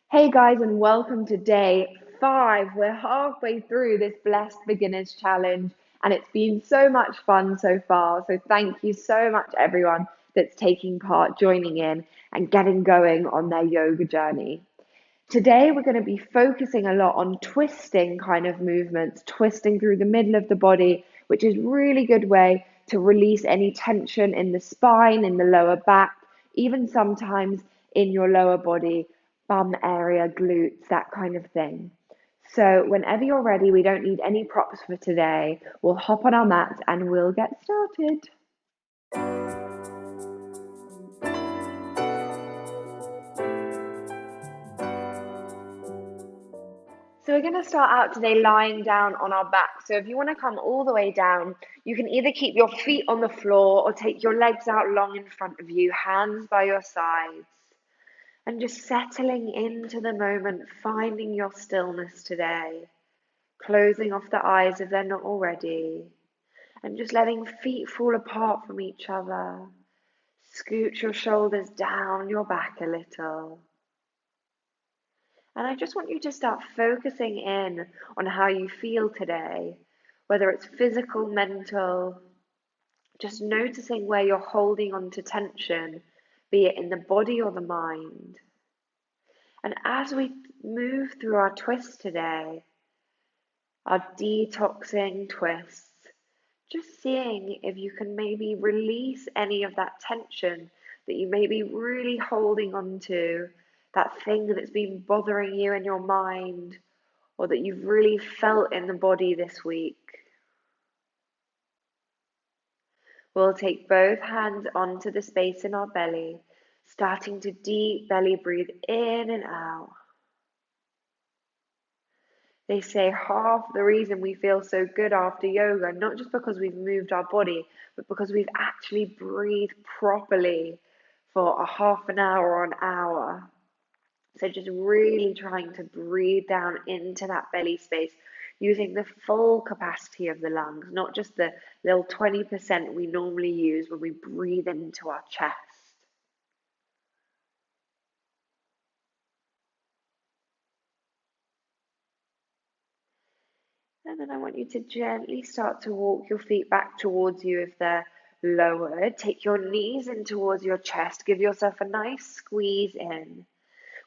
Hey guys, and welcome to day 5. We're halfway through this Blessed Beginners Challenge, and it's been so much fun so far. So, thank you so much, everyone that's taking part, joining in, and getting going on their yoga journey. Today, we're going to be focusing a lot on twisting kind of movements, twisting through the middle of the body, which is really good way to release any tension in the spine, in the lower back, even sometimes in your lower body, bum area, glutes, that kind of thing. So, whenever you're ready, we don't need any props for today. We'll hop on our mats and we'll get started. So we're going to start out today lying down on our back. So if you want to come all the way down, you can either keep your feet on the floor or take your legs out long in front of you, hands by your sides, and just settling into the moment, finding your stillness today, closing off the eyes if they're not already, and just letting feet fall apart from each other. Scoot your shoulders down your back a little. And I just want you to start focusing in on how you feel today, whether it's physical, mental, just noticing where you're holding on to tension, be it in the body or the mind. And as we move through our twists today, our detoxing twists, just seeing if you can maybe release any of that tension that you may be really holding on to, that thing that's been bothering you in your mind, or that you've really felt in the body this week. We'll take both hands onto the space in our belly, starting to deep belly breathe in and out. They say half the reason we feel so good after yoga, not just because we've moved our body, but because we've actually breathed properly for a half an hour or an hour. So just really trying to breathe down into that belly space using the full capacity of the lungs, not just the little 20% we normally use when we breathe into our chest. And then I want you to gently start to walk your feet back towards you if they're lowered. Take your knees in towards your chest. Give yourself a nice squeeze in.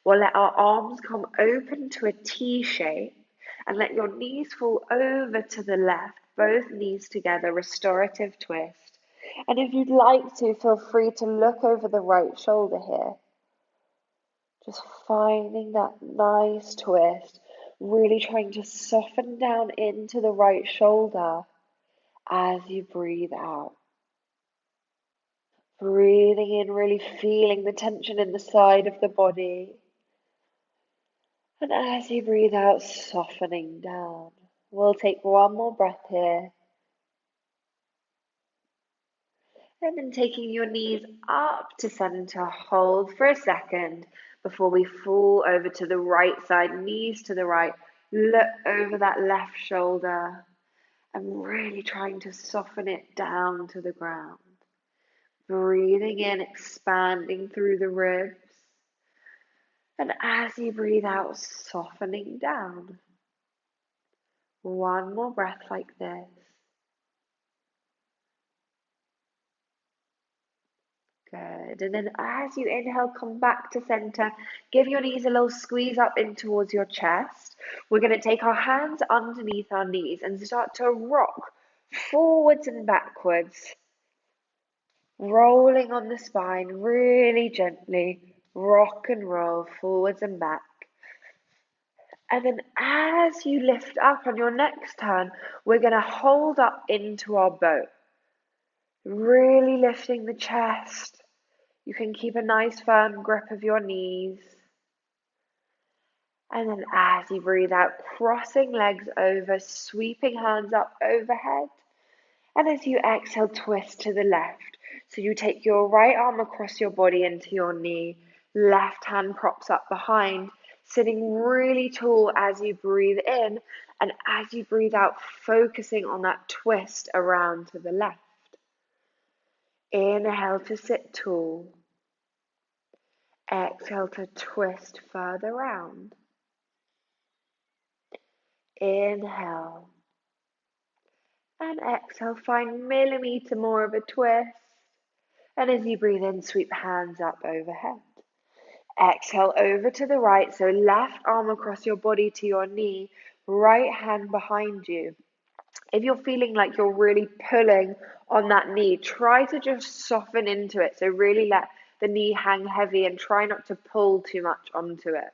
We'll let our arms come open to a T shape and let your knees fall over to the left, both knees together, restorative twist. And if you'd like to, feel free to look over the right shoulder here. Just finding that nice twist, really trying to soften down into the right shoulder as you breathe out. Breathing in, really feeling the tension in the side of the body. And as you breathe out, softening down. We'll take one more breath here. And then taking your knees up to center, hold for a second before we fall over to the right side, knees to the right. Look over that left shoulder and really trying to soften it down to the ground. Breathing in, expanding through the ribs. And as you breathe out, softening down. One more breath like this. Good. And then as you inhale, come back to center. Give your knees a little squeeze up in towards your chest. We're going to take our hands underneath our knees and start to rock forwards and backwards. Rolling on the spine really gently. Rock and roll forwards and back. And then as you lift up on your next turn, we're going to hold up into our boat. Really lifting the chest. You can keep a nice firm grip of your knees. And then as you breathe out, crossing legs over, sweeping hands up overhead. And as you exhale, twist to the left. So you take your right arm across your body into your knee. Left hand props up behind, sitting really tall as you breathe in. And as you breathe out, focusing on that twist around to the left. Inhale to sit tall. Exhale to twist further round. Inhale. And exhale, find millimeter more of a twist. And as you breathe in, sweep hands up overhead. Exhale over to the right, so left arm across your body to your knee, right hand behind you. If you're feeling like you're really pulling on that knee, try to just soften into it. So really let the knee hang heavy and try not to pull too much onto it.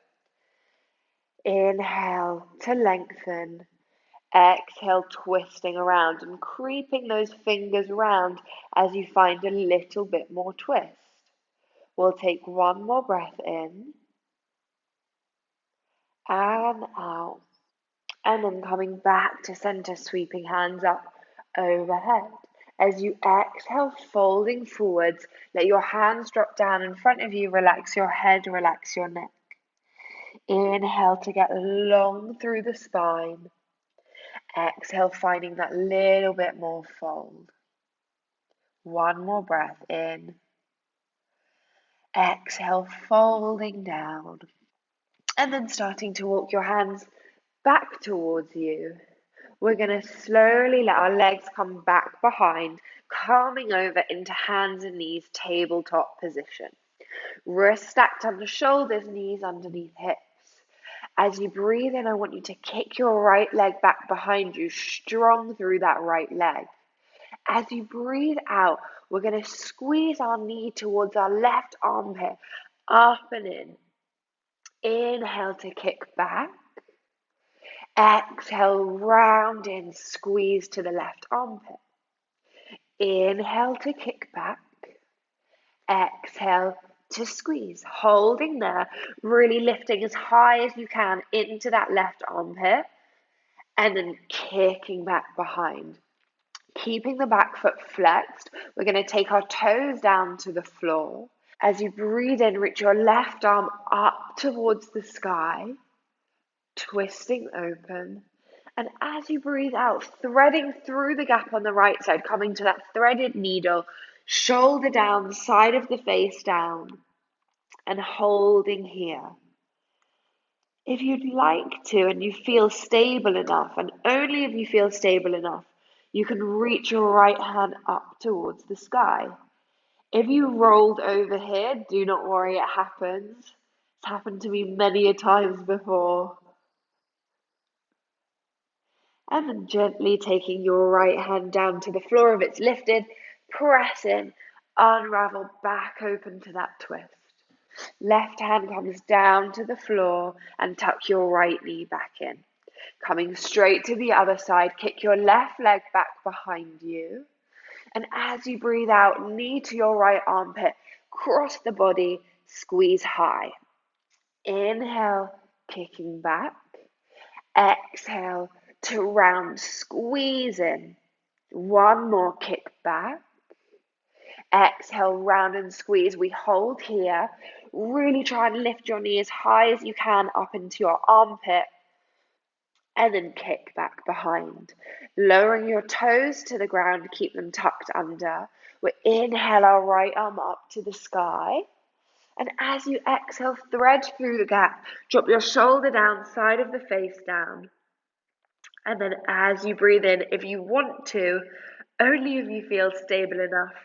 Inhale to lengthen. Exhale, twisting around and creeping those fingers round as you find a little bit more twist. We'll take one more breath in and out. And then coming back to center, sweeping hands up overhead. As you exhale, folding forwards, let your hands drop down in front of you, relax your head, relax your neck. Inhale to get long through the spine. Exhale, finding that little bit more fold. One more breath in. Exhale, folding down. And then starting to walk your hands back towards you. We're going to slowly let our legs come back behind, coming over into hands and knees, tabletop position. Wrists stacked under shoulders, knees underneath hips. As you breathe in, I want you to kick your right leg back behind you, strong through that right leg. As you breathe out, we're going to squeeze our knee towards our left armpit, up and in. Inhale to kick back. Exhale, round in, squeeze to the left armpit. Inhale to kick back. Exhale to squeeze, holding there, really lifting as high as you can into that left armpit, and then kicking back behind. Keeping the back foot flexed, we're going to take our toes down to the floor. As you breathe in, reach your left arm up towards the sky, twisting open. And as you breathe out, threading through the gap on the right side, coming to that threaded needle, shoulder down, side of the face down, and holding here. If you'd like to and you feel stable enough, and only if you feel stable enough, you can reach your right hand up towards the sky. If you rolled over here, do not worry, it happens. It's happened to me many a times before. And then gently taking your right hand down to the floor if it's lifted, press in, unravel back open to that twist. Left hand comes down to the floor and tuck your right knee back in. Coming straight to the other side, kick your left leg back behind you. And as you breathe out, knee to your right armpit, cross the body, squeeze high. Inhale, kicking back. Exhale to round, squeeze in. One more kick back. Exhale, round and squeeze. We hold here. Really try and lift your knee as high as you can up into your armpit. And then kick back behind. Lowering your toes to the ground, keep them tucked under. We inhale our right arm up to the sky. And as you exhale, thread through the gap. Drop your shoulder down, side of the face down. And then as you breathe in, if you want to, only if you feel stable enough,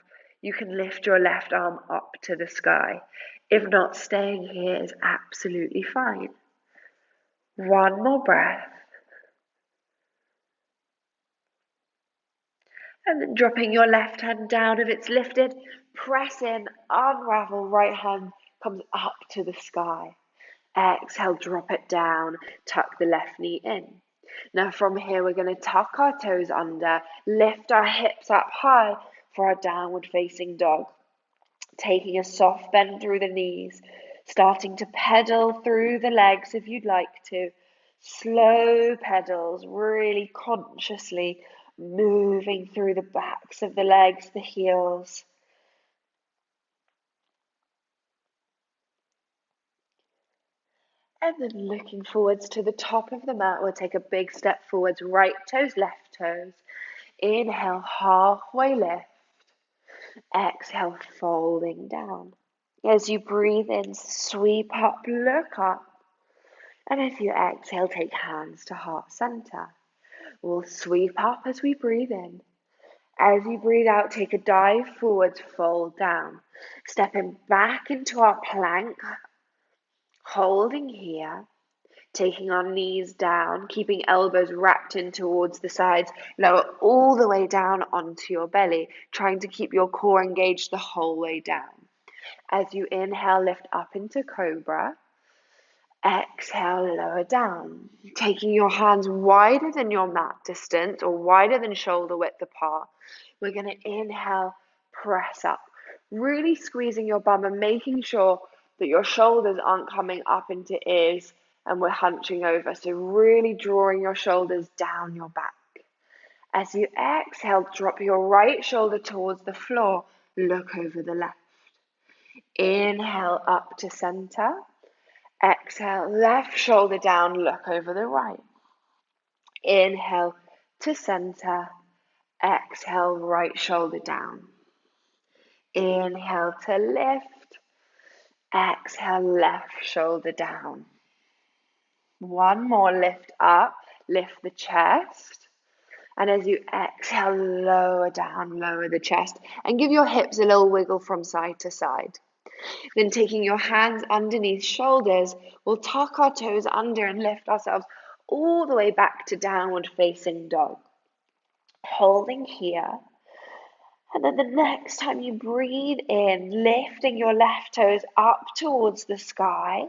you can lift your left arm up to the sky. If not, staying here is absolutely fine. One more breath. And then dropping your left hand down if it's lifted, press in, unravel, right hand comes up to the sky. Exhale, drop it down, tuck the left knee in. Now from here, we're going to tuck our toes under, lift our hips up high for our downward facing dog. Taking a soft bend through the knees, starting to pedal through the legs if you'd like to. Slow pedals, really consciously moving through the backs of the legs, the heels. And then looking forwards to the top of the mat, we'll take a big step forwards, right toes, left toes. Inhale, halfway lift. Exhale, folding down. As you breathe in, sweep up, look up. And as you exhale, take hands to heart center. We'll sweep up as we breathe in. As you breathe out, take a dive forwards, fold down. Stepping back into our plank, holding here. Taking our knees down, keeping elbows wrapped in towards the sides, lower all the way down onto your belly, trying to keep your core engaged the whole way down. As you inhale, lift up into cobra. Exhale, lower down. Taking your hands wider than your mat distance or wider than shoulder width apart. We're going to inhale, press up. Really squeezing your bum and making sure that your shoulders aren't coming up into ears and we're hunching over. So really drawing your shoulders down your back. As you exhale, drop your right shoulder towards the floor. Look over the left. Inhale up to center. Exhale, left shoulder down, look over the right. Inhale to center. Exhale, right shoulder down. Inhale to lift. Exhale, left shoulder down. One more, lift up, lift the chest. And as you exhale, lower down, lower the chest. And give your hips a little wiggle from side to side. Then taking your hands underneath shoulders, we'll tuck our toes under and lift ourselves all the way back to downward facing dog. Holding here. And then the next time you breathe in, lifting your left toes up towards the sky.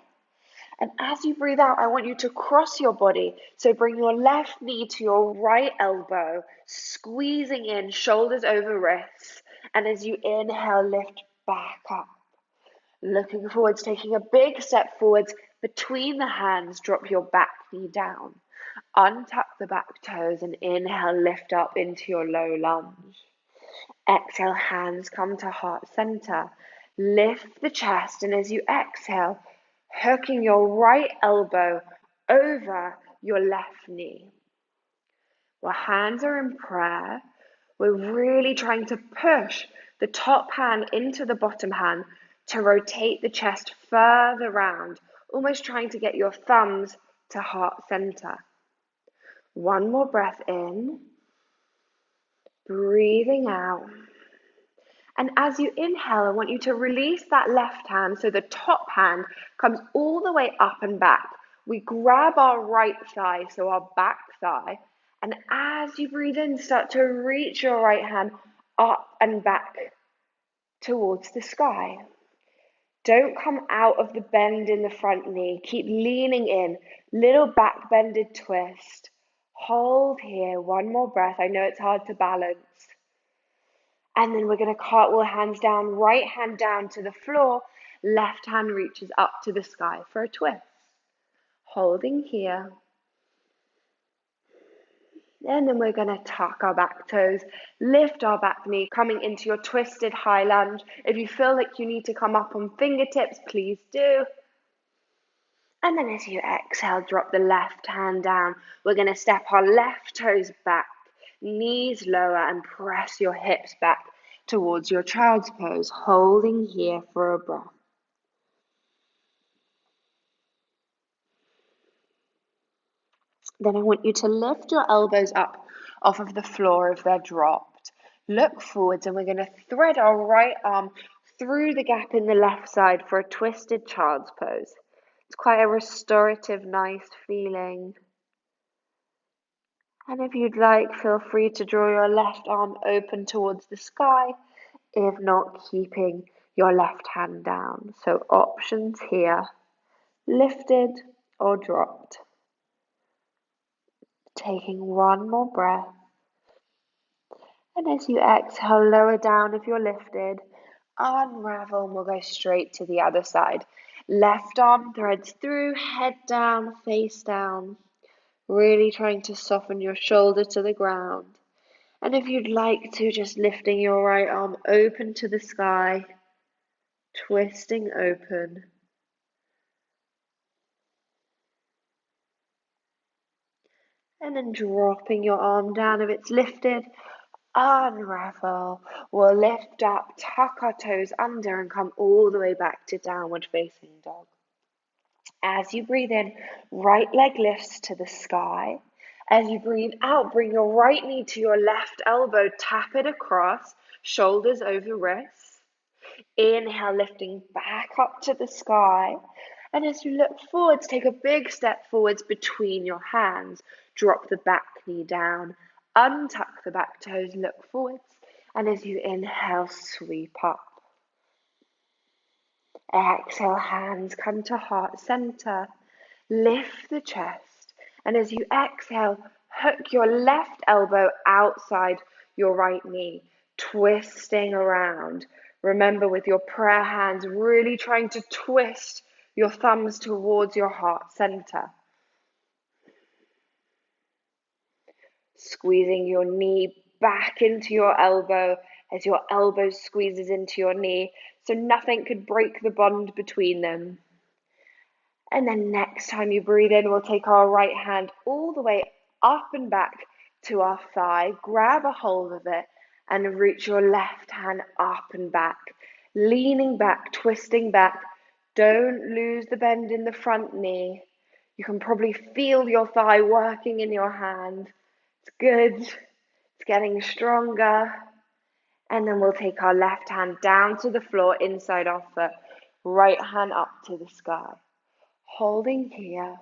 And as you breathe out, I want you to cross your body. So bring your left knee to your right elbow, squeezing in, shoulders over wrists. And as you inhale, lift back up. Looking forwards, taking a big step forwards between the hands, drop your back knee down. Untuck the back toes and inhale, lift up into your low lunge. Exhale, hands come to heart center. Lift the chest, and as you exhale, hooking your right elbow over your left knee. While hands are in prayer, we're really trying to push the top hand into the bottom hand to rotate the chest further round, almost trying to get your thumbs to heart center. One more breath in, breathing out. And as you inhale, I want you to release that left hand so the top hand comes all the way up and back. We grab our right thigh, so our back thigh, and as you breathe in, start to reach your right hand up and back towards the sky. Don't come out of the bend in the front knee. Keep leaning in. Little back bended twist. Hold here. One more breath. I know it's hard to balance. And then we're going to cartwheel hands down. Right hand down to the floor. Left hand reaches up to the sky for a twist. Holding here. And then we're going to tuck our back toes, lift our back knee, coming into your twisted high lunge. If you feel like you need to come up on fingertips, please do. And then as you exhale, drop the left hand down. We're going to step our left toes back, knees lower, and press your hips back towards your child's pose, holding here for a breath. Then I want you to lift your elbows up off of the floor if they're dropped. Look forwards, and we're going to thread our right arm through the gap in the left side for a twisted child's pose. It's quite a restorative, nice feeling. And if you'd like, feel free to draw your left arm open towards the sky, if not, keeping your left hand down. So options here, lifted or dropped. Taking one more breath. And as you exhale, lower down if you're lifted. Unravel and we'll go straight to the other side. Left arm threads through, head down, face down. Really trying to soften your shoulder to the ground. And if you'd like to, just lifting your right arm open to the sky. Twisting open. And then dropping your arm down if it's lifted. Unravel. We'll lift up, tuck our toes under, and come all the way back to downward facing dog. As you breathe in, right leg lifts to the sky. As you breathe out, bring your right knee to your left elbow, tap it across, shoulders over wrists. Inhale, lifting back up to the sky. And as you look forwards, take a big step forwards between your hands. Drop the back knee down, untuck the back toes, look forwards. And as you inhale, sweep up. Exhale, hands come to heart center. Lift the chest. And as you exhale, hook your left elbow outside your right knee, twisting around. Remember, with your prayer hands, really trying to twist your thumbs towards your heart center. Squeezing your knee back into your elbow as your elbow squeezes into your knee, so nothing could break the bond between them. And then next time you breathe in, we'll take our right hand all the way up and back to our thigh, grab a hold of it, and reach your left hand up and back, leaning back, twisting back. Don't lose the bend in the front knee. You can probably feel your thigh working in your hand. It's good. It's getting stronger. And then we'll take our left hand down to the floor inside our foot, right hand up to the sky. Holding here.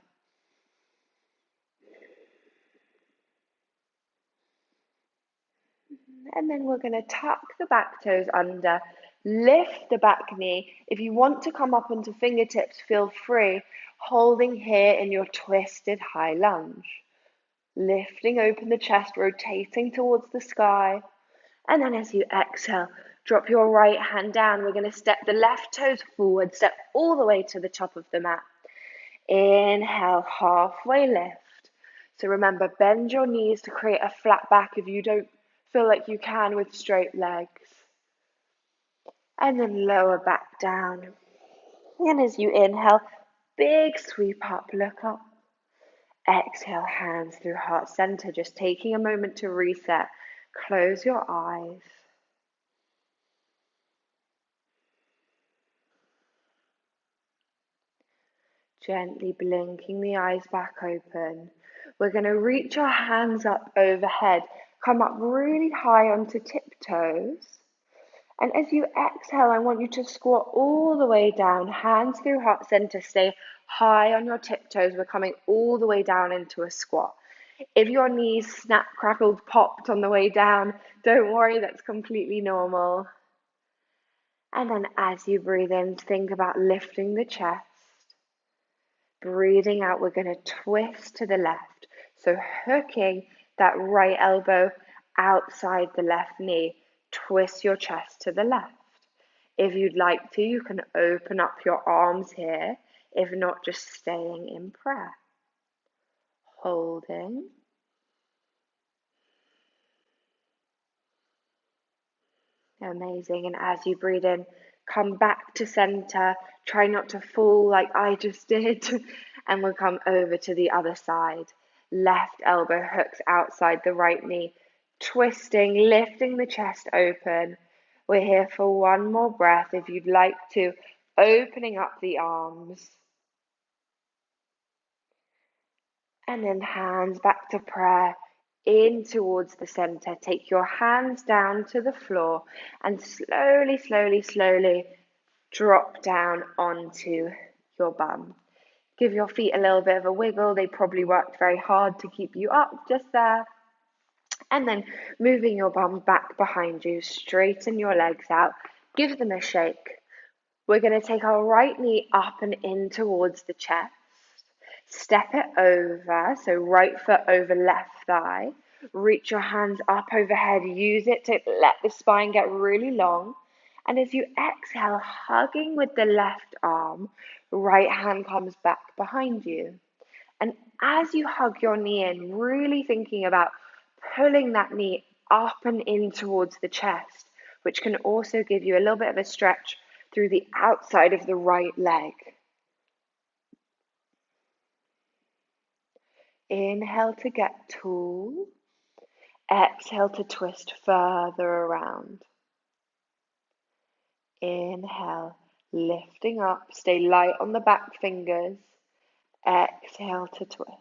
And then we're going to tuck the back toes under, lift the back knee. If you want to come up onto fingertips, feel free, holding here in your twisted high lunge. Lifting open the chest, rotating towards the sky. And then as you exhale, drop your right hand down. We're going to step the left toes forward, step all the way to the top of the mat. Inhale, halfway lift. So remember, bend your knees to create a flat back if you don't feel like you can with straight legs. And then lower back down. And as you inhale, big sweep up, look up. Exhale, hands through heart center, just taking a moment to reset. Close your eyes. Gently blinking the eyes back open. We're going to reach our hands up overhead, come up really high onto tiptoes. And as you exhale, I want you to squat all the way down, hands through heart center, stay high on your tiptoes. We're coming all the way down into a squat. If your knees snap, crackled, popped on the way down, don't worry, that's completely normal. And then as you breathe in, think about lifting the chest. Breathing out, we're going to twist to the left. So hooking that right elbow outside the left knee. Twist your chest to the left. If you'd like to, you can open up your arms here. If not, just staying in prayer. Holding. Amazing. And as you breathe in, come back to center. Try not to fall like I just did. And we'll come over to the other side. Left elbow hooks outside the right knee. Twisting, lifting the chest open. We're here for one more breath if you'd like to. Opening up the arms. And then hands back to prayer. In towards the center. Take your hands down to the floor and slowly, slowly, slowly drop down onto your bum. Give your feet a little bit of a wiggle. They probably worked very hard to keep you up just there. And then moving your bum back behind you, straighten your legs out, give them a shake. We're going to take our right knee up and in towards the chest. Step it over, so right foot over left thigh. Reach your hands up overhead. Use it to let the spine get really long. And as you exhale, hugging with the left arm, right hand comes back behind you. And as you hug your knee in, really thinking about pulling that knee up and in towards the chest, which can also give you a little bit of a stretch through the outside of the right leg. Inhale to get tall. Exhale to twist further around. Inhale, lifting up, stay light on the back fingers. Exhale to twist.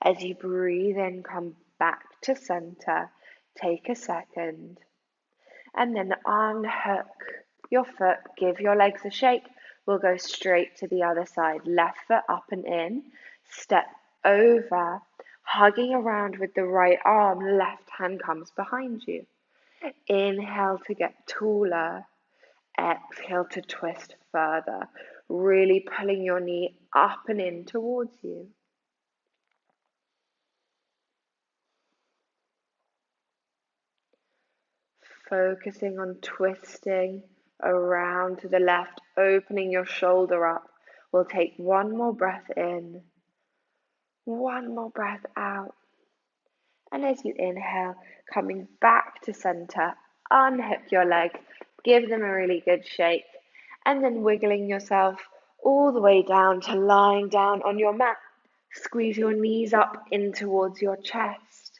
As you breathe in, come back to center. Take a second. And then unhook your foot, give your legs a shake. We'll go straight to the other side. Left foot up and in. Step over, hugging around with the right arm. Left hand comes behind you. Inhale to get taller. Exhale to twist further, really pulling your knee up and in towards you. Focusing on twisting around to the left, opening your shoulder up. We'll take one more breath in, one more breath out. And as you inhale, coming back to center, unhook your legs, give them a really good shake, and then wiggling yourself all the way down to lying down on your mat. Squeeze your knees up in towards your chest.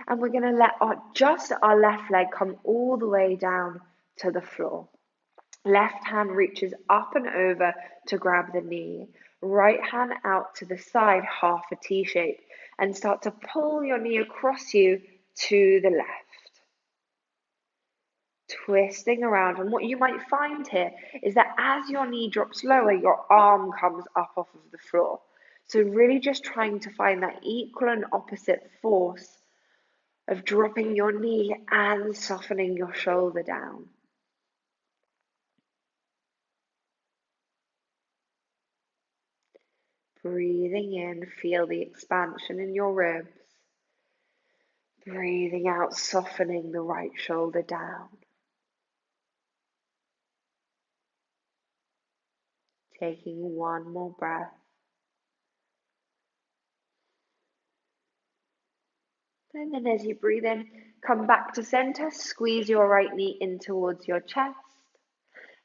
And we're going to let just our left leg come all the way down to the floor. Left hand reaches up and over to grab the knee. Right hand out to the side, half a T shape, and start to pull your knee across you to the left. Twisting around, and what you might find here is that as your knee drops lower, your arm comes up off of the floor. So really just trying to find that equal and opposite force of dropping your knee and softening your shoulder down. Breathing in, feel the expansion in your ribs. Breathing out, softening the right shoulder down. Taking one more breath. And then as you breathe in, come back to center, squeeze your right knee in towards your chest.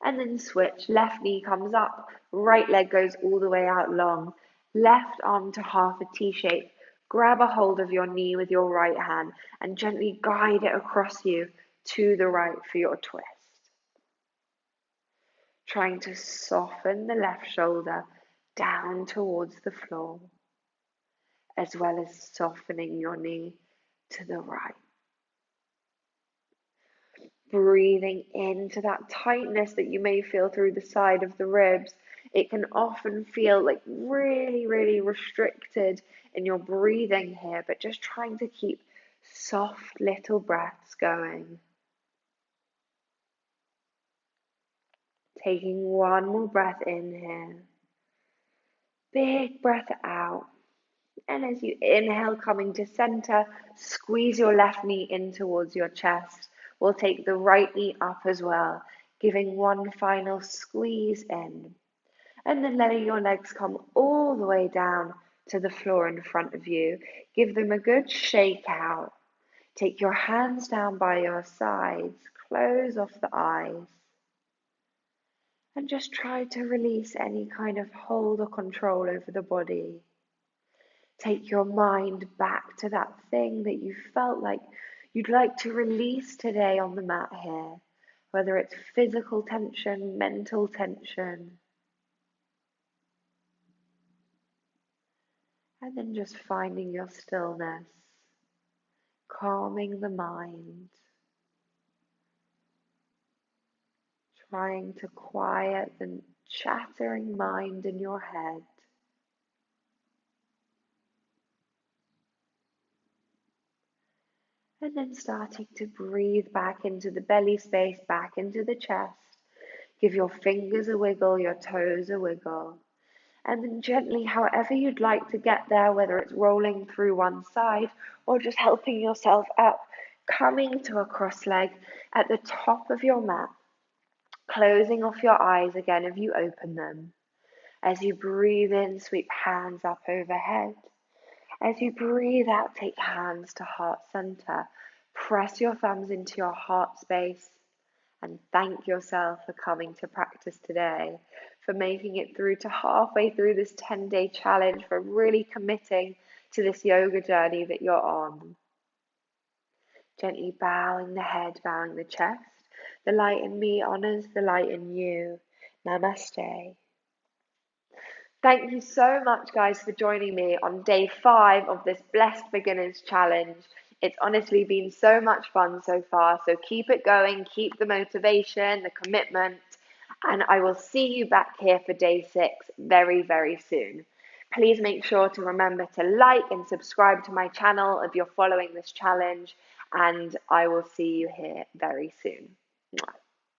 And then switch, left knee comes up, right leg goes all the way out long. Left arm to half a T shape. Grab a hold of your knee with your right hand and gently guide it across you to the right for your twist. Trying to soften the left shoulder down towards the floor, as well as softening your knee to the right. Breathing into that tightness that you may feel through the side of the ribs. It can often feel like really, really restricted in your breathing here, but just trying to keep soft little breaths going. Taking one more breath in here. Big breath out. And as you inhale, coming to center, squeeze your left knee in towards your chest. We'll take the right knee up as well, giving one final squeeze in. And then letting your legs come all the way down to the floor in front of you. Give them a good shake out. Take your hands down by your sides. Close off the eyes. And just try to release any kind of hold or control over the body. Take your mind back to that thing that you felt like you'd like to release today on the mat here, whether it's physical tension, mental tension. And then just finding your stillness, calming the mind, trying to quiet the chattering mind in your head. And then starting to breathe back into the belly space, back into the chest. Give your fingers a wiggle, your toes a wiggle. And then gently, however you'd like to get there, whether it's rolling through one side or just helping yourself up, coming to a cross leg at the top of your mat. Closing off your eyes again if you open them. As you breathe in, sweep hands up overhead. As you breathe out, take hands to heart center. Press your thumbs into your heart space and thank yourself for coming to practice today, for making it through to halfway through this 10-day challenge, for really committing to this yoga journey that you're on. Gently bowing the head, bowing the chest. The light in me honors the light in you. Namaste. Thank you so much, guys, for joining me on day 5 of this Blessed Beginners Challenge. It's honestly been so much fun so far, so keep it going, keep the motivation, the commitment, and I will see you back here for day 6 very, very soon. Please make sure to remember to like and subscribe to my channel if you're following this challenge, and I will see you here very soon.